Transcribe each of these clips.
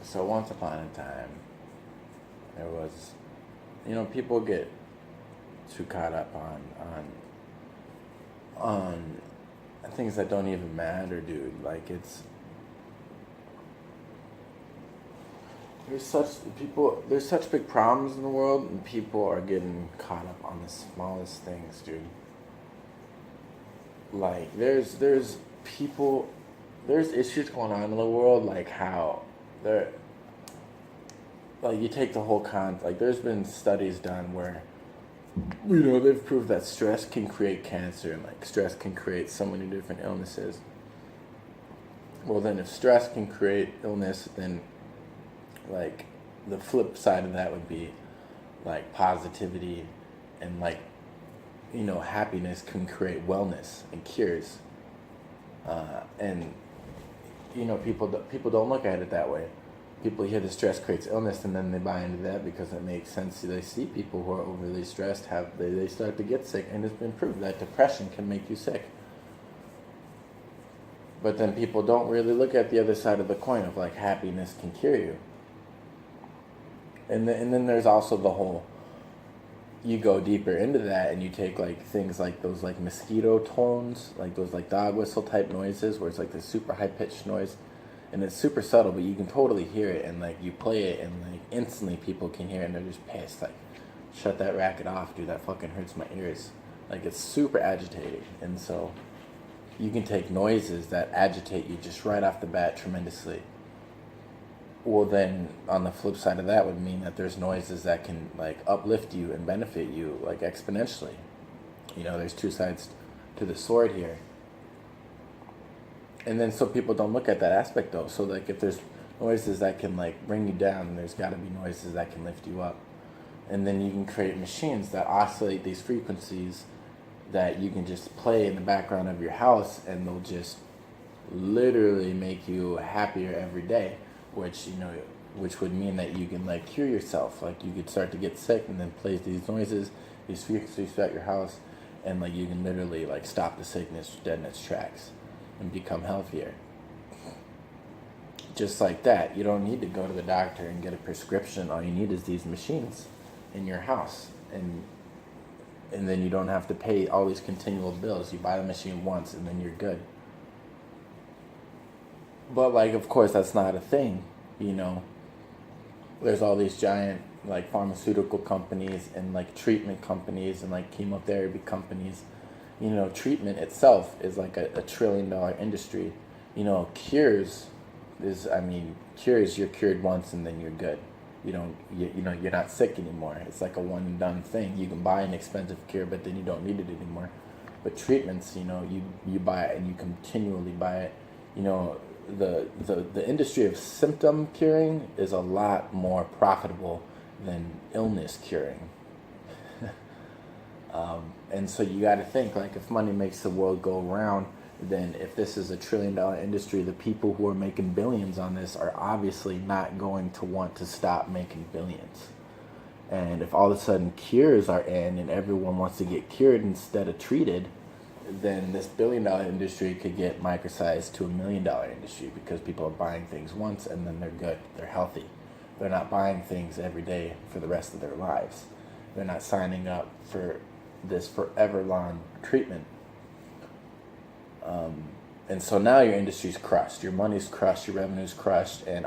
So once upon a time, there was, people get too caught up on things that don't even matter, dude. Like there's such big problems in the world, and people are getting caught up on the smallest things, dude. Like people, there's issues going on in the world, like how there, like you take the whole like there's been studies done where they've proved that stress can create cancer, and like stress can create so many different illnesses. Well, then if stress can create illness, then like the flip side of that would be like positivity, and like happiness can create wellness and cures. And people don't look at it that way. People hear the stress creates illness, and then they buy into that because it makes sense. They see people who are overly stressed they start to get sick, and it's been proved that depression can make you sick. But then people don't really look at the other side of the coin of like happiness can cure you. And then there's also the whole, you go deeper into that and you take like things like those like mosquito tones, like those like dog whistle type noises where it's like this super high pitched noise, and it's super subtle but you can totally hear it, and like you play it and like instantly people can hear it and they're just pissed, like shut that racket off, dude, that fucking hurts my ears. Like it's super agitating. And so you can take noises that agitate you just right off the bat tremendously. Well, then on the flip side of that would mean that there's noises that can like uplift you and benefit you like exponentially. There's two sides to the sword here. And then so people don't look at that aspect though. So like if there's noises that can like bring you down, there's got to be noises that can lift you up. And then you can create machines that oscillate these frequencies that you can just play in the background of your house, and they'll just literally make you happier every day, which would mean that you can like cure yourself. Like you could start to get sick and then play these noises, these frequencies throughout your house, and like you can literally like stop the sickness dead in its tracks and become healthier. Just like that. You don't need to go to the doctor and get a prescription. All you need is these machines in your house, and then you don't have to pay all these continual bills. You buy the machine once and then you're good. But like, of course, that's not a thing. There's all these giant like pharmaceutical companies and like treatment companies and like chemotherapy companies. Treatment itself is like a $1 trillion industry. Cures you're cured once and then you're good. You're not sick anymore. It's like a one and done thing. You can buy an expensive cure, but then you don't need it anymore. But treatments, you buy it and you continually buy it. The industry of symptom curing is a lot more profitable than illness curing. And so you got to think, like, if money makes the world go round, then if this is a $1 trillion industry, the people who are making billions on this are obviously not going to want to stop making billions. And if all of a sudden cures are in and everyone wants to get cured instead of treated, then this $1 billion industry could get microsized to $1 million industry, because people are buying things once and then they're good, they're healthy. They're not buying things every day for the rest of their lives. They're not signing up for this forever long treatment. And so now your industry's crushed, your money's crushed, your revenue's crushed, and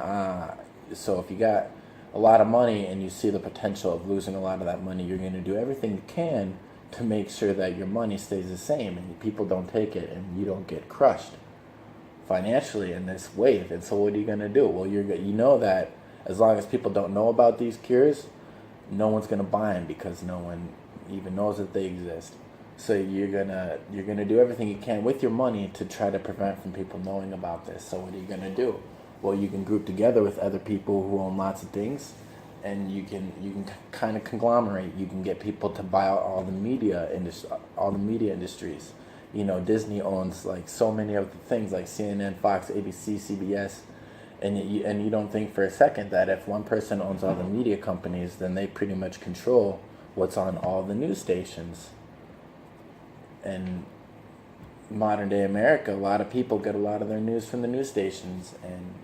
so if you got a lot of money and you see the potential of losing a lot of that money, you're going to do everything you can to make sure that your money stays the same and people don't take it and you don't get crushed financially in this wave. And so what are you going to do? Well, that as long as people don't know about these cures, no one's going to buy them because no one even knows that they exist. So you're gonna do everything you can with your money to try to prevent from people knowing about this. So what are you gonna do? Well, you can group together with other people who own lots of things, and you can kind of conglomerate. You can get people to buy out all the media industries. Disney owns like so many of the things like CNN, Fox, ABC, CBS, and you don't think for a second that if one person owns all the media companies, then they pretty much control what's on all the news stations. And modern day America, a lot of people get a lot of their news from the news stations, and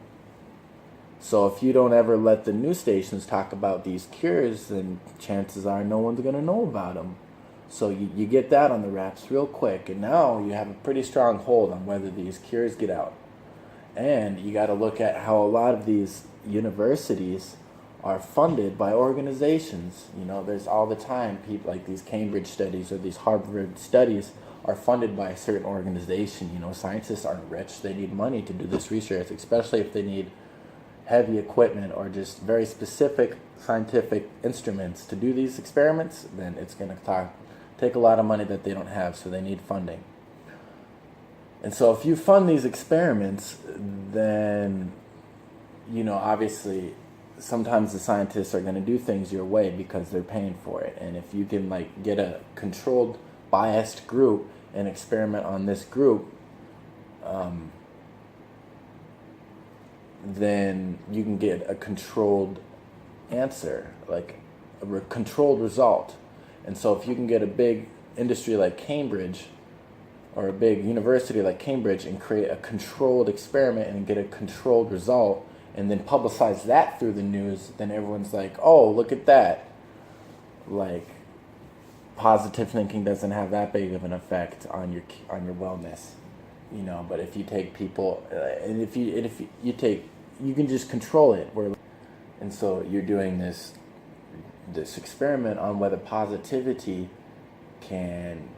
So if you don't ever let the news stations talk about these cures, then chances are no one's going to know about them. So you get that on the wraps real quick, and now you have a pretty strong hold on whether these cures get out. And you got to look at how a lot of these universities are funded by organizations. You know, there's all the time people like these Cambridge studies or these Harvard studies are funded by a certain organization. You know, scientists aren't rich. They need money to do this research, especially if they need heavy equipment or just very specific scientific instruments to do these experiments. Then it's going to take a lot of money that they don't have, so they need funding. And so if you fund these experiments, then, you know, obviously sometimes the scientists are going to do things your way because they're paying for it. And if you can like get a controlled, biased group and experiment on this group, then you can get a controlled answer, like a controlled result. And so if you can get a big industry like Cambridge or a big university like Cambridge and create a controlled experiment and get a controlled result and then publicize that through the news, then everyone's like, oh, look at that. Like, positive thinking doesn't have that big of an effect on your wellness, you know. But if you take people, and if you take, you can just control it. And so you're doing this experiment on whether positivity can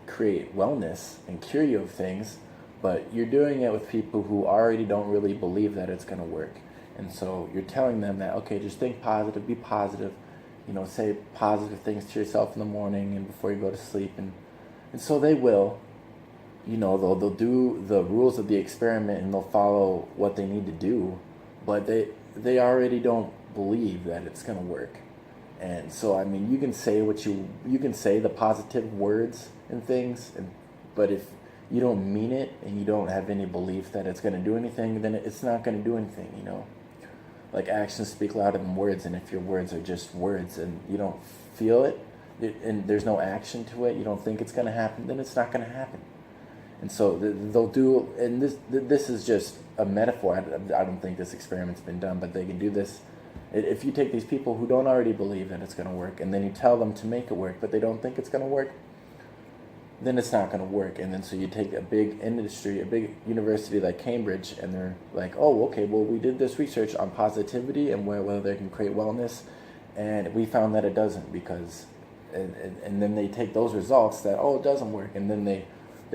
create wellness and cure you of things, but you're doing it with people who already don't really believe that it's going to work. And so you're telling them that, okay, just think positive, be positive, you know, say positive things to yourself in the morning and before you go to sleep. And so they will, you know, they'll do the rules of the experiment and they'll follow what they need to do, but they already don't believe that it's going to work. And so, I mean, you can say you can say the positive words and things, but if you don't mean it and you don't have any belief that it's going to do anything, then it's not going to do anything, you know. Like, actions speak louder than words, and if your words are just words and you don't feel it, and there's no action to it, you don't think it's going to happen, then it's not going to happen. And so they'll do, and this is just a metaphor. I don't think this experiment's been done, but they can do this. If you take these people who don't already believe that it's going to work, and then you tell them to make it work, but they don't think it's going to work, then it's not going to work. And then so you take a big industry, a big university like Cambridge, and they're like, oh, okay, well, we did this research on positivity and whether they can create wellness, and we found that it doesn't because, and then they take those results that, oh, it doesn't work, and then they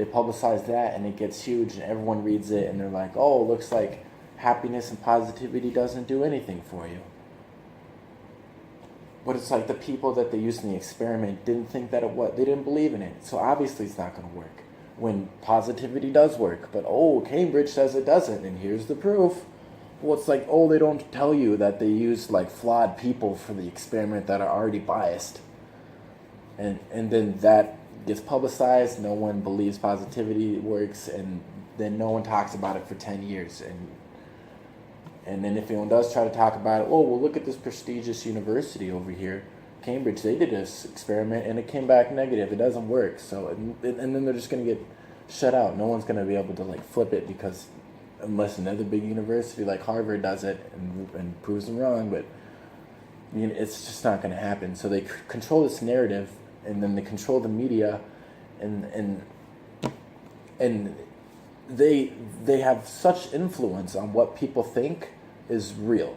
publicize that, and it gets huge, and everyone reads it, and they're like, oh, it looks like happiness and positivity doesn't do anything for you. But it's like the people that they used in the experiment didn't think that they didn't believe in it. So obviously it's not going to work. When positivity does work, but oh, Cambridge says it doesn't, and here's the proof. Well, it's like, oh, they don't tell you that they used like flawed people for the experiment that are already biased. And then that gets publicized, no one believes positivity works, and then no one talks about it for 10 years. And then if anyone does try to talk about it, oh, well, look at this prestigious university over here, Cambridge, they did this experiment and it came back negative. It doesn't work. So, and then they're just going to get shut out. No one's going to be able to like flip it because unless another big university like Harvard does it and proves them wrong, but you know, it's just not going to happen. So they control this narrative, and then they control the media, and they have such influence on what people think is real.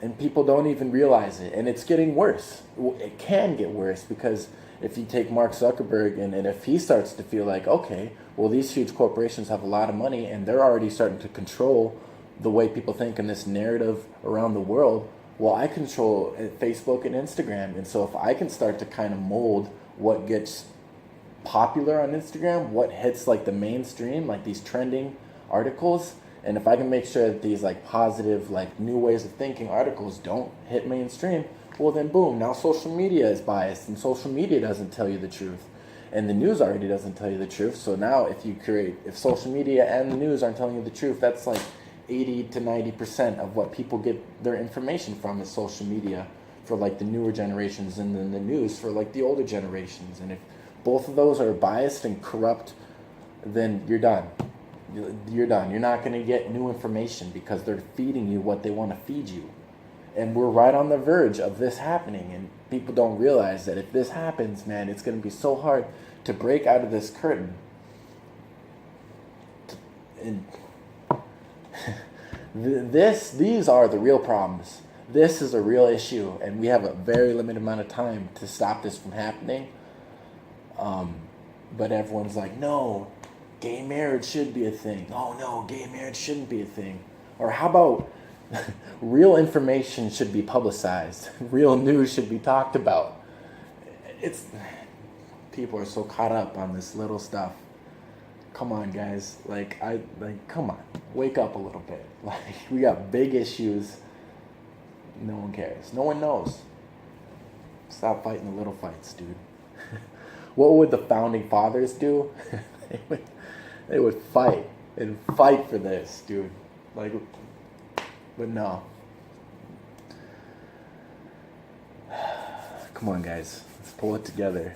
And people don't even realize it. And it's getting worse. It can get worse because if you take Mark Zuckerberg and if he starts to feel like, okay, well, these huge corporations have a lot of money and they're already starting to control the way people think in this narrative around the world, well, I control Facebook and Instagram. And so if I can start to kind of mold what gets popular on Instagram, what hits like the mainstream, like these trending articles, and if I can make sure that these like positive, like new ways of thinking articles don't hit mainstream, well then boom, now social media is biased and social media doesn't tell you the truth. And the news already doesn't tell you the truth. So now if social media and the news aren't telling you the truth, that's like 80 to 90% of what people get their information from is social media for like the newer generations, and then the news for like the older generations. And if both of those are biased and corrupt, then you're done. You're done. You're not going to get new information because they're feeding you what they want to feed you. And we're right on the verge of this happening. And people don't realize that if this happens, man, it's going to be so hard to break out of this curtain. And these are the real problems. This is a real issue, and we have a very limited amount of time to stop this from happening. But everyone's like, no, gay marriage should be a thing. Oh no, gay marriage shouldn't be a thing. Or how about real information should be publicized? Real news should be talked about. People are so caught up on this little stuff. Come on, guys. Come on. Wake up a little bit. We got big issues. No one cares. No one knows. Stop fighting the little fights, dude. What would the founding fathers do? They would fight and fight for this, dude. But no. Come on, guys. Let's pull it together.